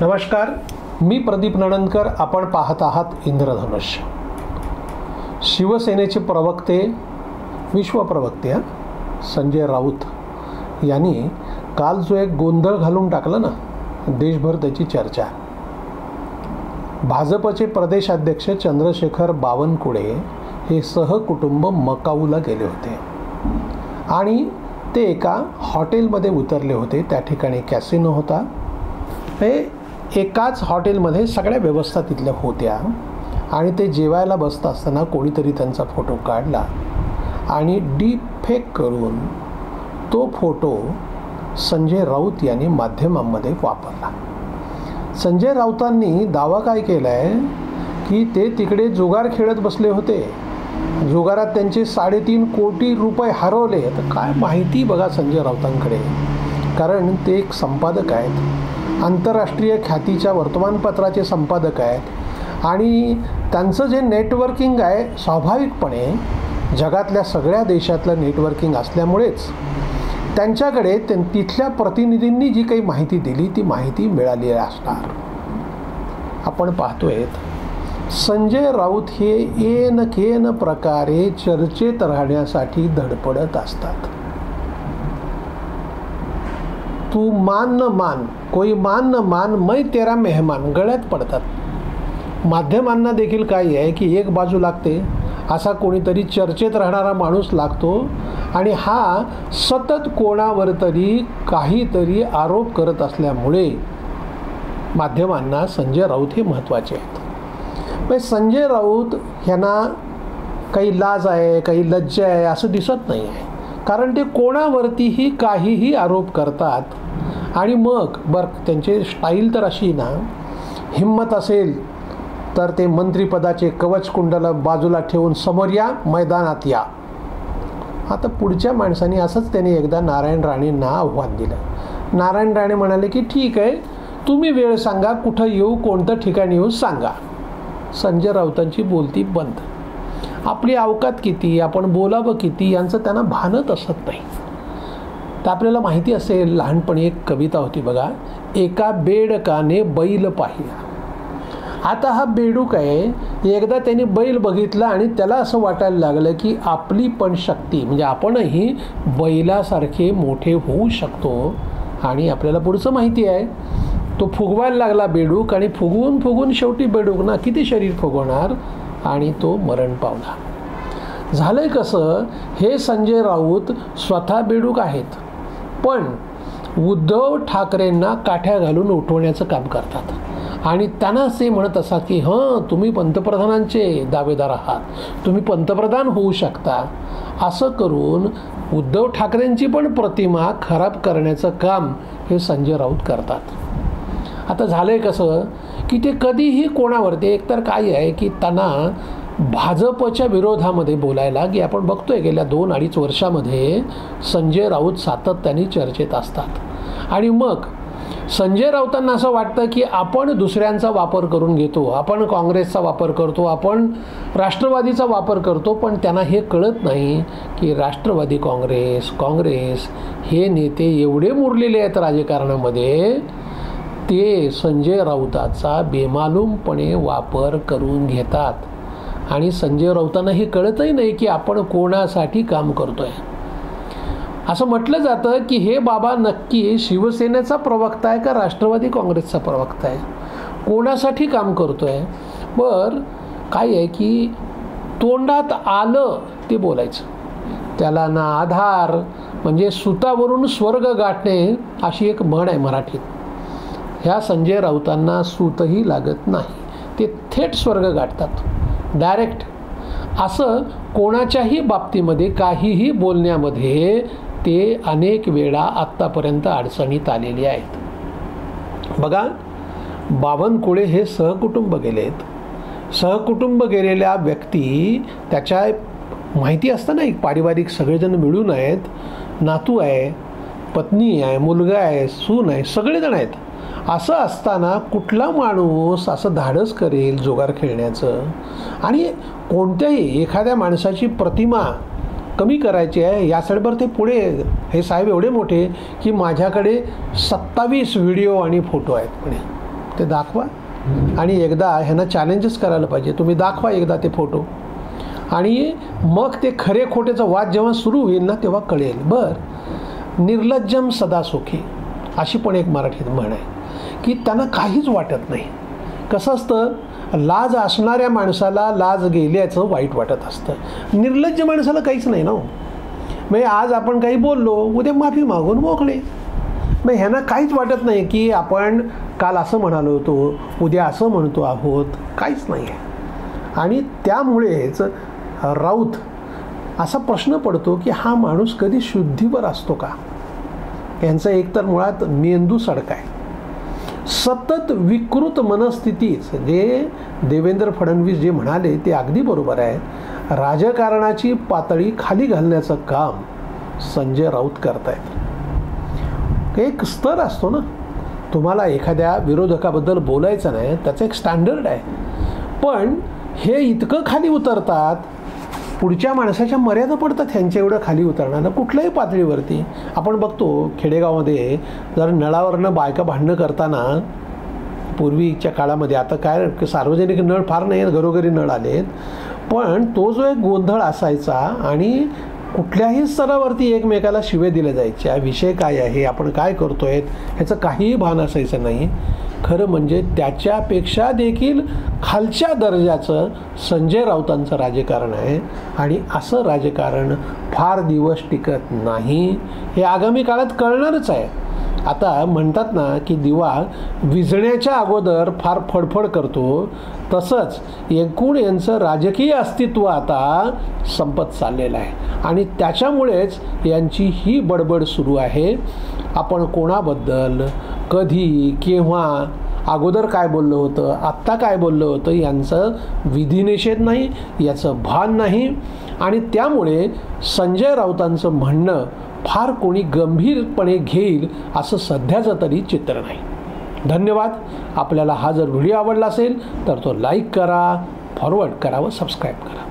नमस्कार, मी प्रदीप नणंदकर. आपण पाहत आहात इंद्रधनुष्य. शिवसेनेचे प्रवक्ते, विश्वप्रवक्ते संजय राऊत यांनी काल जो एक गोंधळ घालून टाकला ना, देशभर त्याची चर्चा. भाजपचे प्रदेशाध्यक्ष चंद्रशेखर बावनकुळे हे सहकुटुंब मकाऊला गेले होते आणि ते एका हॉटेलमध्ये उतरले होते. त्या ठिकाणी कॅसिनो होता. हे एकाच हॉटेलमध्ये सगळ्या व्यवस्था तिथल्या होत्या आणि ते जेवायला बसत असताना कोणीतरी त्यांचा फोटो काढला आणि डीप फेक करून तो फोटो संजय राऊत यांनी माध्यमांमध्ये वापरला. संजय राऊतांनी दावा काय केला आहे की ते तिकडे जुगार खेळत बसले होते. जुगारात त्यांचे 3.5 कोटी रुपये हरवले. तर काय माहिती बघा संजय राऊतांकडे, कारण ते एक संपादक आहेत, आंतरराष्ट्रीय ख्यातीच्या वर्तमानपत्राचे संपादक आहेत आणि त्यांचं जे नेटवर्किंग आहे स्वाभाविकपणे जगातल्या सगळ्या देशातलं नेटवर्किंग असल्यामुळेच त्यांच्याकडे तिथल्या प्रतिनिधींनी जी काही माहिती दिली ती माहिती मिळाली असणार. आपण पाहतोय संजय राऊत हे येन केन प्रकारे चर्चेत राहण्यासाठी धडपडत असतात. तू मान न मान, कोई मान न मान, मैं तेरा मेहमान गळ्यात पडतात. माध्यमांना देखील काय आहे की एक बाजू लागते, असा कोणीतरी चर्चेत राहणारा माणूस लागतो आणि हा सतत कोणावर तरी काहीतरी आरोप करत असल्यामुळे माध्यमांना संजय राऊत हे महत्त्वाचे आहेत. पण संजय राऊत ह्यांना काही लाज आहे, काही लज्जा आहे असं दिसत नाही आहे, कारण ते कोणावरतीही काहीही आरोप करतात आणि मग त्यांचे स्टाईल तर अशी ना, हिम्मत असेल तर ते मंत्रिपदाचे कवचकुंडल बाजूला ठेवून समोर या, मैदानात या. आता पुढच्या माणसाने असंच त्यांनी एकदा नारायण राणेंना आव्हान दिलं. नारायण राणे म्हणाले की ठीक आहे, तुम्ही वेळ सांगा, कुठं येऊ, कोणतं ठिकाणी येऊ सांगा. संजय राऊतांची बोलती बंद. आपली अवकात किती, आपण बोलावं किती यांचं त्यांना भानत असत नाही. तर आपल्याला माहिती असेल, लहानपणी एक कविता होती बघा, एका बेडकाने बैल पाहिला. आता हा बेडूक आहे, एकदा त्यांनी बैल बघितला आणि त्याला असं वाटायला लागलं की आपली पण शक्ती, म्हणजे आपणही बैलासारखे मोठे होऊ शकतो. आणि आपल्याला पुढचं माहिती आहे, तो फुगवायला लागला बेडूक आणि फुगवून फुगवून शेवटी बेडूक ना किती शरीर फुगवणार आणि तो मरण पावला. झालंय कसं, हे संजय राऊत स्वतः बेडूक आहेत पण उद्धव ठाकरेंना काठ्या घालून उठवण्याचं काम करतात आणि त्यांनाच ते म्हणत असतात की तुम्ही पंतप्रधानांचे दावेदार आहात, तुम्ही पंतप्रधान होऊ शकता. असं करून उद्धव ठाकरेंची पण प्रतिमा खराब करण्याचं काम हे संजय राऊत करतात. आता झालंय कसं की ते कधीही कोणावरती, एकतर काय आहे की त्यांना भाजपच्या विरोधामध्ये बोलायला, की आपण बघतोय गेल्या 2-2.5 वर्षामध्ये संजय राऊत सातत्याने चर्चेत असतात आणि मग संजय राऊतांना असं वाटतं की आपण दुसऱ्यांचा वापर करून घेतो, आपण काँग्रेसचा वापर करतो, आपण राष्ट्रवादीचा वापर करतो. पण त्यांना हे कळत नाही की राष्ट्रवादी काँग्रेस हे नेते एवढे मुरलेले आहेत राजकारणामध्ये, ते संजय राऊताचा बेमालूमपणे वापर करून घेतात आणि संजय राऊतांना हे कळतही नाही की आपण कोणासाठी काम करतोय. असं म्हटलं जातं की हे बाबा नक्की शिवसेनेचा प्रवक्ता आहे का राष्ट्रवादी काँग्रेसचा प्रवक्ता आहे, कोणासाठी काम करतोय. काय आहे की तोंडात आलं ते बोलायचं, त्याला ना आधार, म्हणजे सुतावरून स्वर्ग गाठणे अशी एक म्हण आहे मराठीत. ह्या संजय राऊतांना सूतही लागत नाही, ते थेट स्वर्ग गाठतात डायरेक्ट. असं कोणाच्याही बाबतीमध्ये काहीही बोलण्यामध्ये ते अनेक वेळा आत्तापर्यंत अडचणीत आलेले आहेत. बघा, बावनकुळे हे सहकुटुंब गेलेत. सहकुटुंब गेलेल्या व्यक्ती, त्याच्या माहिती असतं ना, एक पारिवारिक सगळेजण मिळून आहेत, नातू आहे, पत्नी आहे, मुलगा आहे, सून आहे, सगळेजण आहेत. असं असताना कुठला माणूस असं धाडस करेल जुगार खेळण्याचं. आणि कोणत्याही एखाद्या माणसाची प्रतिमा कमी करायची आहे यासाठी ते पुढे, हे साहेब एवढे मोठे की माझ्याकडे 27 व्हिडिओ आणि फोटो आहेत म्हणे. ते दाखवा आणि एकदा ह्यांना चॅलेंजेस करायला पाहिजे. तुम्ही दाखवा एकदा ते फोटो आणि मग ते खरे खोटेचा वाद जेव्हा सुरू होईल ना तेव्हा कळेल. निर्लज्जम सदा सुखी अशी पण एक मराठीत म्हण आहे की त्यांना काहीच वाटत नाही. कसं असतं, लाज असणाऱ्या माणसाला लाज गेल्याचं वाईट वाटत असतं. निर्लज्ज माणसाला काहीच नाही ना. म्हणजे आज आपण काही बोललो, उद्या माफी मागून मोकळे. मग ह्यांना काहीच वाटत नाही की आपण काल असं म्हणालो होतो, उद्या असं म्हणतो आहोत, काहीच नाही आहे. आणि त्यामुळेच राऊत असा प्रश्न पडतो की हा माणूस कधी शुद्धीवर असतो का. यांचं एकतर मुळात मेंदू सडका आहे. सतत विकृत मनस्थितीच जे देवेंद्र फडणवीस जे म्हणाले ते अगदी बरोबर आहे. राजकारणाची पातळी खाली घालण्याचं काम संजय राऊत करतायत. एक स्तर असतो ना, तुम्हाला एखाद्या विरोधकाबद्दल बोलायचं नाही, त्याचं एक स्टँडर्ड आहे. पण हे इतकं खाली उतरतात, पुढच्या माणसाच्या मर्यादा पडतात ह्यांच्या एवढं खाली उतरणार कुठल्याही पातळीवरती. आपण बघतो खेडेगावामध्ये जर नळावरनं बायका भांडणं करताना पूर्वीच्या काळामध्ये, आता काय सार्वजनिक नळ फार नाही आहेत, घरोघरी नळ आलेत, पण तो जो एक गोंधळ असायचा आणि कुठल्याही स्तरावरती एकमेकाला शिवे दिल्या जायच्या, विषय काय आहे, आपण काय करतोय ह्याचं काहीही भान असायचं नाही. खरं म्हणजे त्याच्यापेक्षा देखील खालच्या दर्जाचं संजय राऊतांचं राजकारण आहे आणि असं राजकारण फार दिवस टिकत नाही. हे आगामी काळात कळणारच आहे. आता म्हणतात ना की दिवा विझण्याच्या अगोदर फार फडफड करतो, तसंच एकूण यांचं राजकीय अस्तित्व आता संपत चाललेलं आहे आणि त्याच्यामुळेच यांची ही बडबड सुरू आहे. आपण कोणाबद्दल कधी केव्हा अगोदर काय बोललं होतं, आत्ता काय बोललं होतं यांचं विधिनिषेध नाही, याचं भान नाही. आणि त्यामुळे संजय राऊतांचं म्हणणं फार कोणी गंभीरपणे घेईल असं सध्याचं तरी चित्र नाही. धन्यवाद. आपल्याला हा जर व्हिडिओ आवडला असेल तर तो लाईक करा, फॉरवर्ड करा व सबस्क्राईब करा.